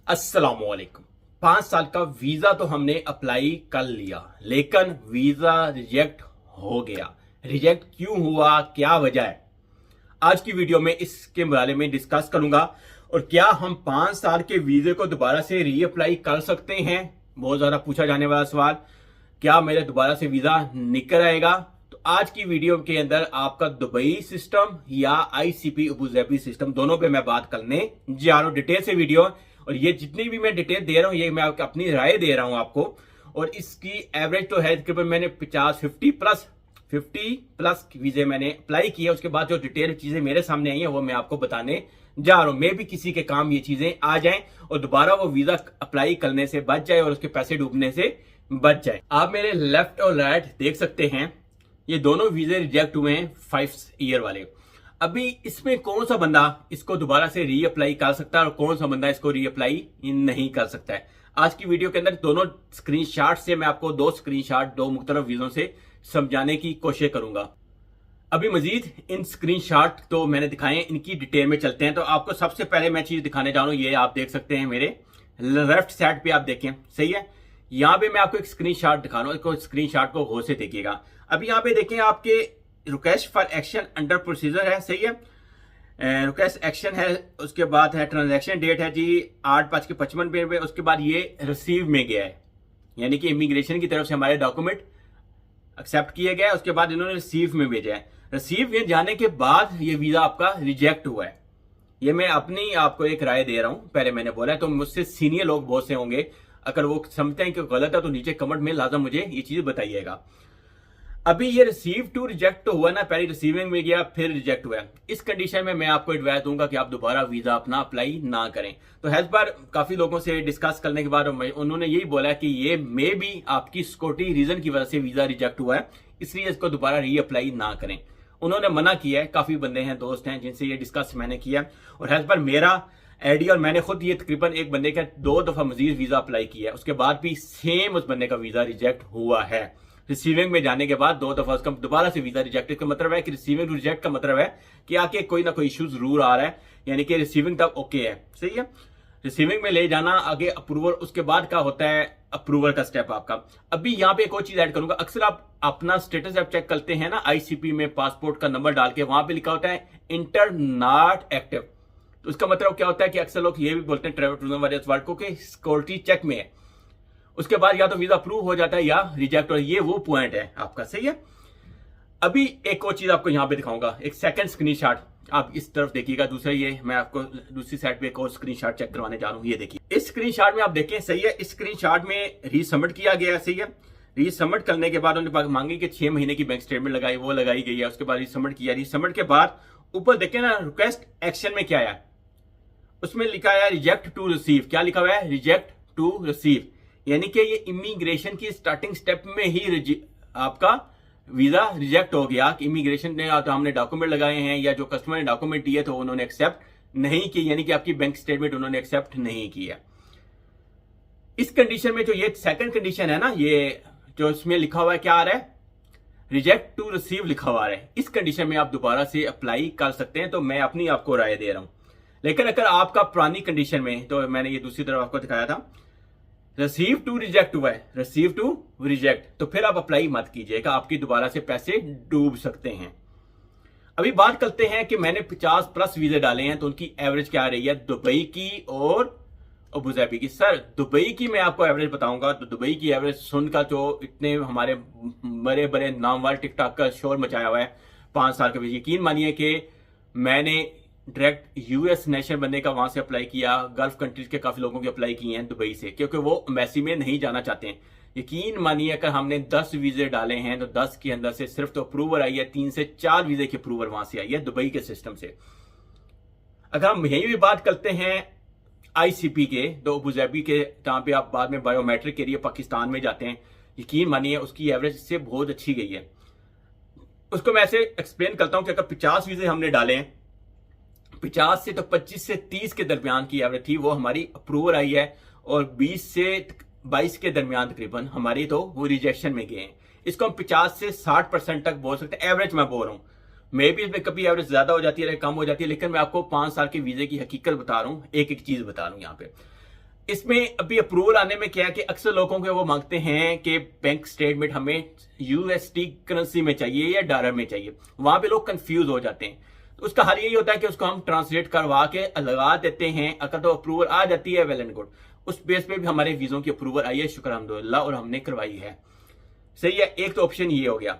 अस्सलामुअलैकुम। 5 साल का वीजा तो हमने अप्लाई कर लिया, लेकिन वीजा रिजेक्ट हो गया। रिजेक्ट क्यों हुआ, क्या वजह है, आज की वीडियो में इसके बारे में डिस्कस करूंगा। और क्या हम 5 साल के वीजे को दोबारा से रीअप्लाई कर सकते हैं, बहुत ज्यादा पूछा जाने वाला सवाल। क्या मेरे दोबारा से वीजा निकल आएगा? तो आज की वीडियो के अंदर आपका दुबई सिस्टम या आईसीपी अबूधाबी सिस्टम, दोनों पे मैं बात करने जा रहा हूं डिटेल से वीडियो। और ये जितनी भी मैं डिटेल दे रहा हूं, ये मैं अपनी राय दे रहा हूं आपको। और इसकी एवरेज तो है तकरीबन मैंने 50 प्लस वीजे मैंने अप्लाई किया। उसके बाद जो डिटेल चीजें मेरे सामने आई हैं वो मैं आपको बताने जा रहा हूं। मैं भी किसी के काम ये चीजें आ जाएं और दोबारा वो वीजा अप्लाई करने से बच जाए और उसके पैसे डूबने से बच जाए। आप मेरे लेफ्ट और राइट देख सकते हैं, ये दोनों वीजे रिजेक्ट हुए हैं 5 ईयर वाले। अभी इसमें कौन सा बंदा इसको दोबारा से रीअप्लाई कर सकता है और कौन सा बंदा इसको रीअप्लाई नहीं कर सकता है। आज की वीडियो के अंदर दोनों स्क्रीनशॉट से मैं आपको दो मुख्तलिफ वीजों से समझाने की कोशिश करूंगा। अभी मजीद इन स्क्रीनशॉट तो मैंने दिखाए, इनकी डिटेल में चलते हैं। तो आपको सबसे पहले मैं चीज दिखाने जा रहा हूं, ये आप देख सकते हैं मेरे लेफ्ट साइड पे, आप देखें सही है। यहां पे मैं आपको एक स्क्रीनशॉट दिखा रहा हूं, स्क्रीनशॉट को गौर से देखिएगा। अभी यहां पे देखें, आपके request for action under procedure है, सही है। रिक्वेस्ट एक्शन है, उसके बाद है ट्रांजैक्शन डेट है जी 8:55 पे। उसके बाद ये रिसीव में गया है, यानी कि इमिग्रेशन की तरफ से हमारे डॉक्यूमेंट एक्सेप्ट किए गए। उसके बाद इन्होंने रिसीव में भेजा है। रिसीव में जाने के बाद ये वीजा आपका रिजेक्ट हुआ है। ये मैं अपनी आपको एक राय दे रहा हूं, पहले मैंने बोला है, तो मुझसे सीनियर लोग बहुत से होंगे, अगर वो समझते हैं कि गलत है तो नीचे कमेंट में लाजम मुझे ये चीज बताइएगा। अभी ये रिसीव टू रिजेक्ट तो हुआ ना, पहले रिसीविंग में गया फिर रिजेक्ट हुआ। इस कंडीशन में मैं आपको एडवाइस दूंगा कि आप दोबारा वीजा अपना अप्लाई ना करें। तो हेल्थ पर काफी लोगों से डिस्कस करने के बाद उन्होंने यही बोला कि ये मे भी आपकी सिक्योरिटी रीजन की वजह से वीजा रिजेक्ट हुआ है, इसलिए इसको दोबारा रीअप्लाई ना करें। उन्होंने मना किया है। काफी बंदे हैं, दोस्त हैं जिनसे ये डिस्कस मैंने किया। और हेल्थ पर मेरा आइडिया, और मैंने खुद ये तकरीबन एक बंदे का 2 दफा मजीद वीजा अप्लाई किया है, उसके बाद भी सेम उस बंदे का वीजा रिजेक्ट हुआ है। रिसीविंग में जाने के बाद 2 दफा उसका दोबारा से वीजा रिजेक्ट। इसका मतलब है कि रिसीविंग रिजेक्ट का मतलब है कि आके कोई ना कोई इशू जरूर आ रहा है, यानी कि रिसीविंग तक ओके है, सही है। रिसीविंग में ले जाना, आगे अप्रूवल, उसके बाद का होता है अप्रूवल का स्टेप आपका। अभी यहाँ पे एक और चीज ऐड करूंगा, अक्सर आप अपना स्टेटस ऐप चेक करते हैं ना, आईसीपी में पासपोर्ट का नंबर डाल के, वहां पे लिखा होता है इंटर नॉट एक्टिव। तो उसका मतलब क्या होता है कि अक्सर लोग ये भी बोलते हैं ट्रैवल टूरिज्म वाले वर्ड को कि सिक्योरिटी चेक में है। उसके बाद या तो वीजा अप्रूव हो जाता है या रिजेक्ट, और ये वो पॉइंट है आपका, सही है। अभी एक और चीज आपको यहां पे दिखाऊंगा, एक सेकंड स्क्रीनशॉट, आप इस तरफ देखिएगा। दूसरा ये मैं आपको दूसरी साइड पे एक और स्क्रीनशॉट चेक करवाने जा रहा हूं, ये देखिए। इस स्क्रीनशॉट में आप देखें, सही है। इस स्क्रीनशॉट में रीसबमिट किया गया है, सही है। रीसबमिट करने के बाद उन्होंने मांगी कि 6 महीने की बैंक स्टेटमेंट लगाई, वो लगाई गई है। उसके बाद रीसबमिट किया। रीसबमिट के बाद ऊपर देखें ना, रिक्वेस्ट एक्शन में क्या है, उसमें लिखा है रिजेक्ट टू रिसीव। क्या लिखा हुआ है? रिजेक्ट टू रिसीव, यानी कि ये इमिग्रेशन की स्टार्टिंग स्टेप में ही आपका वीजा रिजेक्ट हो गया कि इमिग्रेशन ने, तो हमने डॉक्यूमेंट लगाए हैं या जो कस्टमर ने डॉक्यूमेंट दिए तो उन्होंने एक्सेप्ट नहीं की, यानी कि आपकी बैंक स्टेटमेंट उन्होंने एक्सेप्ट नहीं किया। इस कंडीशन में जो ये सेकंड कंडीशन है ना, ये जो इसमें लिखा हुआ है, क्या आ रहा है? रिजेक्ट टू रिसीव लिखा हुआ है। इस कंडीशन में आप दोबारा से अप्लाई कर सकते हैं। तो मैं अपनी आपको राय दे रहा हूं। लेकिन अगर आपका पुरानी कंडीशन में, तो मैंने ये दूसरी तरफ आपको दिखाया था, रिसीव टू रिजेक्ट हुआ है, रिसीव टू रिजेक्ट, तो फिर आप अप्लाई मत कीजिएगा, आपकी दोबारा से पैसे डूब सकते हैं। अभी बात करते हैं कि मैंने 50 प्लस वीजे डाले हैं, तो उनकी एवरेज क्या आ रही है दुबई की और अबूधाबी की। सर दुबई की मैं आपको एवरेज बताऊंगा, तो दुबई की एवरेज सुनकर जो इतने हमारे बड़े बड़े नाम वाले टिकटॉक का शोर मचाया हुआ है 5 साल के बीच, यकीन मानिए कि मैंने डायरेक्ट यूएस नेशनल बनने का वहां से अप्लाई किया। गल्फ कंट्रीज के काफी लोगों के अप्लाई किए हैं दुबई से, क्योंकि वो एम्बेसी में नहीं जाना चाहते हैं। यकीन मानिए अगर हमने 10 वीजे डाले हैं तो 10 के अंदर से सिर्फ तो अप्रूवल आई है 3 से 4 वीजे की अप्रूवल वहां से आई है दुबई के सिस्टम से। अगर हम यही भी बात करते हैं आईसीपी के, तो अबूधाबी के जहां पे आप बाद में बायोमेट्रिक के लिए पाकिस्तान में जाते हैं, यकीन मानिए उसकी एवरेज से बहुत अच्छी गई है। उसको मैं ऐसे एक्सप्लेन करता हूं कि अगर 50 वीजे हमने डाले हैं, 50 से तो 25 से 30 के दरमियान की एवरेज थी, वो हमारी अप्रूवल आई है। और 20 से 22 के दरमियान तकरीबन हमारी तो वो रिजेक्शन में गए हैं। इसको हम 50 से 60% तक बोल सकते हैं, एवरेज मैं बोल रहा हूं। मे भी इसमें कभी एवरेज ज्यादा हो जाती है, कम हो जाती है, लेकिन मैं आपको 5 साल के वीजे की हकीकत बता रहा हूं, एक एक चीज बता रहा हूं। यहाँ पे इसमें अभी अप्रूवल आने में क्या है कि अक्सर लोगों के वो मांगते हैं कि बैंक स्टेटमेंट हमें यूएसडी करेंसी में चाहिए या डॉलर में चाहिए, वहां पे लोग कंफ्यूज हो जाते हैं। तो उसका हल यही होता है कि उसको हम ट्रांसलेट करवा के लगा देते हैं। अगर तो अप्रूवल आ जाती है वेल एंड गुड, उस बेस पे भी हमारे वीजों की अप्रूवल आई है, शुक्र अल्हम्दुलिल्लाह, और हमने करवाई है। सही है, एक तो ऑप्शन ये हो गया।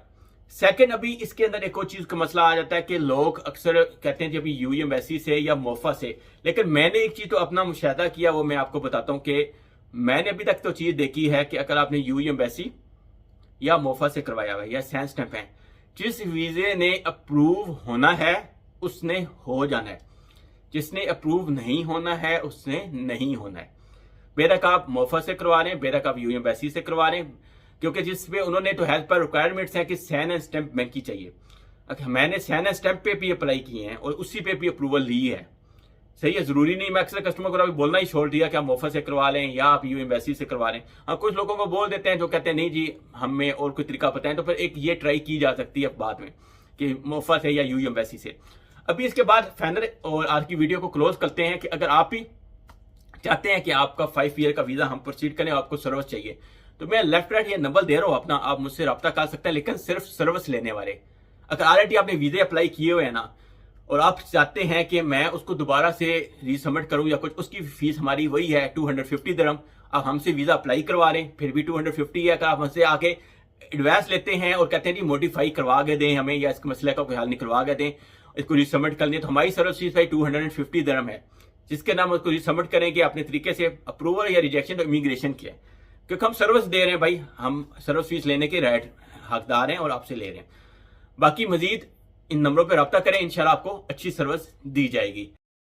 सेकंड, अभी इसके अंदर एक और चीज का मसला आ जाता है कि लोग अक्सर कहते हैं कि अभी यूएई एम्बेसी से या मोफा से, लेकिन मैंने एक चीज तो अपना मुशाहिदा किया, वो मैं आपको बताता हूं कि मैंने अभी तक तो चीज देखी है कि अगर आपने यूएई एम्बेसी या मोफा से करवाया हुआ है या सैंड स्टैंप है, जिस वीजे ने अप्रूव होना है उसने हो जाना है, जिसने अप्रूव नहीं होना है उसने नहीं होना है। बेशक आप मोफा से करवा रहे हैं, बेशक आप यूएई एम्बेसी से करवा रहे हैं, क्योंकि जिसपे उन्होंने तो हेल्थ पर रिक्वायरमेंट्स है कि सैन एंड स्टैंप बैंक की चाहिए। मैंने सैन एंड स्टैंप पे भी अप्लाई किए हैं और उसी पे भी अप्रूवल ली है। सही है, जरूरी नहीं, मैं अक्सर कस्टमर को अभी बोलना ही छोड़ दिया कि आप मोफा से करवा लें या आप यूएई एम्बेसी से करवा लें। हाँ, कुछ लोगों को बोल देते हैं जो कहते हैं नहीं जी हमें और कोई तरीका पता है, तो फिर एक ये ट्राई की जा सकती है बाद में कि मोफा से या यूएई एम्बेसी से। अभी इसके बाद फाइनल और आज की वीडियो को क्लोज करते हैं कि अगर आप ही चाहते हैं कि आपका 5 ईयर का वीजा हम प्रोसीड करें, आपको सर्विस चाहिए, तो मैं लेफ्ट राइट ये नंबर दे रहा हूं अपना, आप मुझसे रब्ता कर सकते हैं, लेकिन सिर्फ सर्विस लेने वाले। अगर ऑलरेडी आपने वीजे अप्लाई किए हुए हैं ना, और आप चाहते हैं कि मैं उसको दोबारा से रीसबमिट करूं या कुछ, उसकी फीस हमारी वही है 250 दिरहम। आप हमसे वीजा अप्लाई करवा रहे हैं फिर भी 250 है। अगर आप हमसे आके एडवांस लेते हैं और कहते हैं जी मोडिफाई करवा के दें हमें, या इसके मसले का कोई हल निकलवा के दें, इसको रीसबमिट कर लें, तो हमारी सर्विस फीस भाई 250 दिरहम है, जिसके नाम उसको रीसबमिट करेंगे अपने तरीके से। अप्रूवल या रिजेक्शन तो इमिग्रेशन की है, क्योंकि हम सर्विस दे रहे हैं भाई, हम सर्विस फीस लेने के राइट हकदार हैं और आपसे ले रहे हैं। बाकी मजीद इन नंबरों पर रब्ता करें, इंशाल्लाह आपको अच्छी सर्विस दी जाएगी।